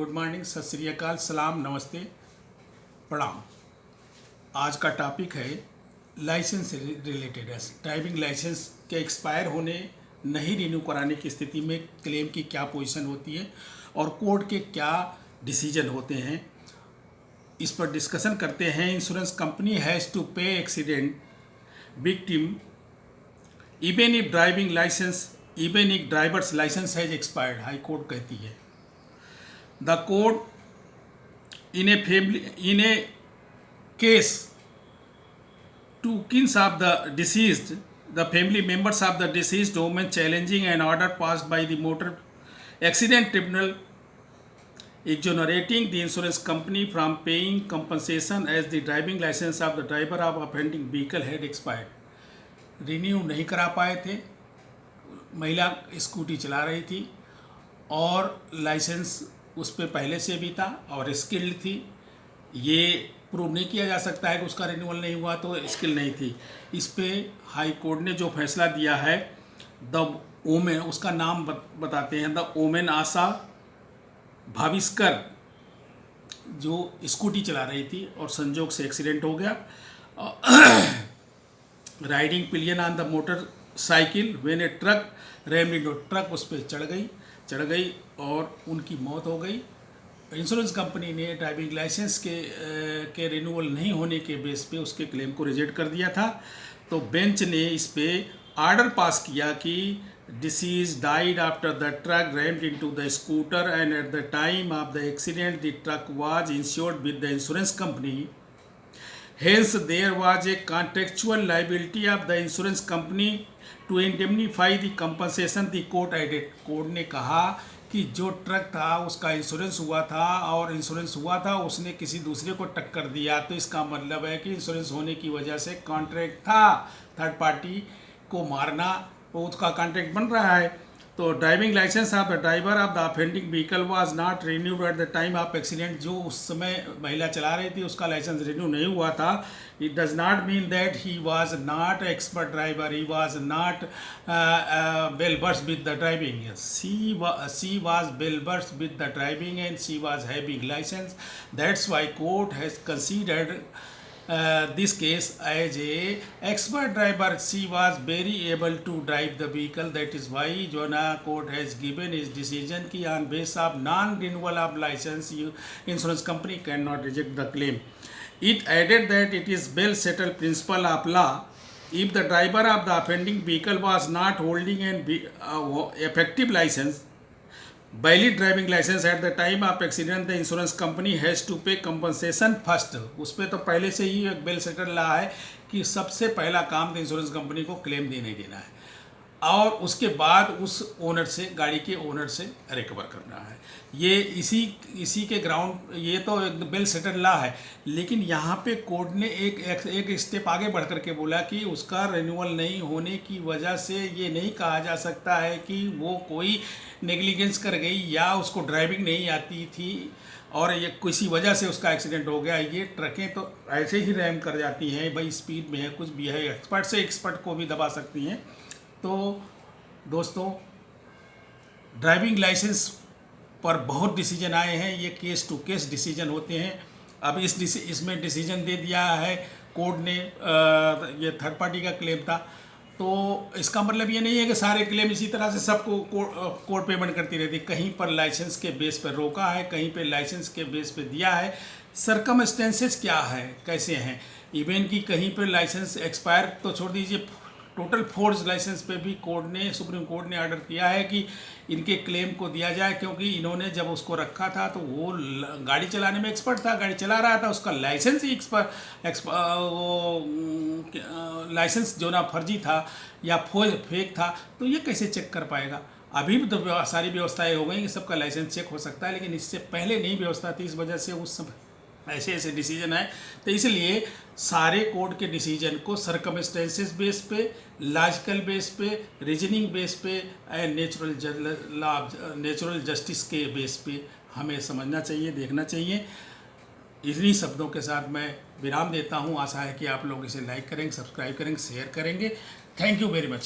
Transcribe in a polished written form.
Good morning, सत श्री अकाल, सलाम, नमस्ते, प्रणाम। आज का टॉपिक है लाइसेंस रिलेटेड है। ड्राइविंग लाइसेंस के एक्सपायर होने, नहीं रिन्यू कराने की स्थिति में क्लेम की क्या पोजीशन होती है और कोर्ट के क्या डिसीजन होते हैं, इस पर डिस्कशन करते हैं। Insurance company has to pay accident victim even if driver's licence has expired, high court कहती है। The court in a case two kins of the deceased, the family members of the deceased woman challenging an order passed by the motor accident tribunal exonerating the insurance company from paying compensation as the driving license of the driver of offending vehicle had expired. Renew नहीं करा पाए थे, महिला scooty चला रही थी और licence उस पर पहले से भी था और स्किल्ड थी। ये प्रूव नहीं किया जा सकता है कि उसका रिन्यूअल नहीं हुआ तो स्किल नहीं थी। इस पे हाई कोर्ट ने जो फैसला दिया है, द ओमेन, उसका नाम बताते हैं, द ओमेन आशा भाविस्कर, जो स्कूटी चला रही थी और संजोग से एक्सीडेंट हो गया। Riding pillion on the motor cycle when A truck rumped into, truck उस पर चढ़ गई और उनकी मौत हो गई। इंश्योरेंस कंपनी ने ड्राइविंग लाइसेंस के रिन्यूअल नहीं होने के बेस पे उसके क्लेम को रिजेक्ट कर दिया था। तो बेंच ने इस पे ऑर्डर पास किया कि disease died after the truck rumped into the scooter and eight the time of the accident the truck was insured with the insurance company. Hence, there was a contractual liability of the insurance company to indemnify the compensation the court added. Court ने कहा कि जो truck था उसका insurance हुआ था और insurance हुआ था उसने किसी दूसरे को टक्कर दिया, तो इसका मतलब है कि इंश्योरेंस होने की वजह से कॉन्ट्रैक्ट था, थर्ड पार्टी को मारना वो उसका कॉन्ट्रैक्ट बन रहा है। तो driving licence of the driver of the offending vehicle was not renewed at the time of accident, जो उस समय महिला चला रही थी उसका लाइसेंस रिन्यू नहीं हुआ था। It does not mean that he was not expert driver, he was not well versed with the driving. She was well versed with the driving and she was having licence. That's why court has considered this case as a expert driver. She was very able to drive the vehicle. That is why Jona court has given his decision ki on basis of non-renewal of license, insurance company cannot reject the claim. It added that it is well settled principle of law. If the driver of the offending vehicle was not holding an effective license, valid driving license at the time of accident, the insurance company has to pay compensation first. उस पर तो पहले से ही एक well settle रहा है कि सबसे पहला काम तो इंश्योरेंस कंपनी को क्लेम देने देना है और उसके बाद उस ओनर से, गाड़ी के ओनर से रिकवर करना है। ये इसी के ग्राउंड, ये तो एक वेल सेटल लॉ है। लेकिन यहाँ पे कोर्ट ने एक स्टेप आगे बढ़ करके बोला कि उसका रिन्यूअल नहीं होने की वजह से ये नहीं कहा जा सकता है कि वो कोई नेग्लिजेंस कर गई या उसको ड्राइविंग नहीं आती थी और ये किसी वजह से उसका एक्सीडेंट हो गया। ये ट्रकें तो ऐसे ही रैम कर जाती हैं, भाई स्पीड में है, कुछ भी है, एक्सपर्ट से एक्सपर्ट को भी दबा सकती हैं। तो दोस्तों, ड्राइविंग लाइसेंस पर बहुत डिसीजन आए हैं, ये केस टू केस डिसीजन होते हैं। अब इसमें डिसीजन दे दिया है कोर्ट ने, ये थर्ड पार्टी का क्लेम था, तो इसका मतलब ये नहीं है कि सारे क्लेम इसी तरह से सबको कोर्ट पेमेंट करती रहती। कहीं पर लाइसेंस के बेस पर रोका है, कहीं पर लाइसेंस के बेस पर दिया है। सर्कमस्टेंसेस क्या है, कैसे हैं, इवन कि कहीं पर लाइसेंस एक्सपायर तो छोड़ दीजिए, टोटल फोर्स लाइसेंस पे भी सुप्रीम कोर्ट ने ऑर्डर किया है कि इनके क्लेम को दिया जाए, क्योंकि इन्होंने जब उसको रखा था तो वो गाड़ी चलाने में एक्सपर्ट था, गाड़ी चला रहा था, उसका लाइसेंस ही लाइसेंस जो ना फर्जी था या फेक था, तो ये कैसे चेक कर पाएगा। अभी भी तो सारी व्यवस्थाएं हो गई कि सबका लाइसेंस चेक हो सकता है, लेकिन इससे पहले नहीं व्यवस्था थी, इस वजह से उस समय ऐसे डिसीजन है। तो इसलिए सारे कोर्ट के डिसीजन को सर्कमस्टेंसेस बेस पे, लॉजिकल बेस पे, रीजनिंग बेस पे एंड नेचुरल जस्टिस के बेस पे हमें समझना चाहिए, देखना चाहिए। इन्हीं शब्दों के साथ मैं विराम देता हूँ। आशा है कि आप लोग इसे लाइक करेंगे, सब्सक्राइब करेंगे, शेयर करेंगे। Thank you very much.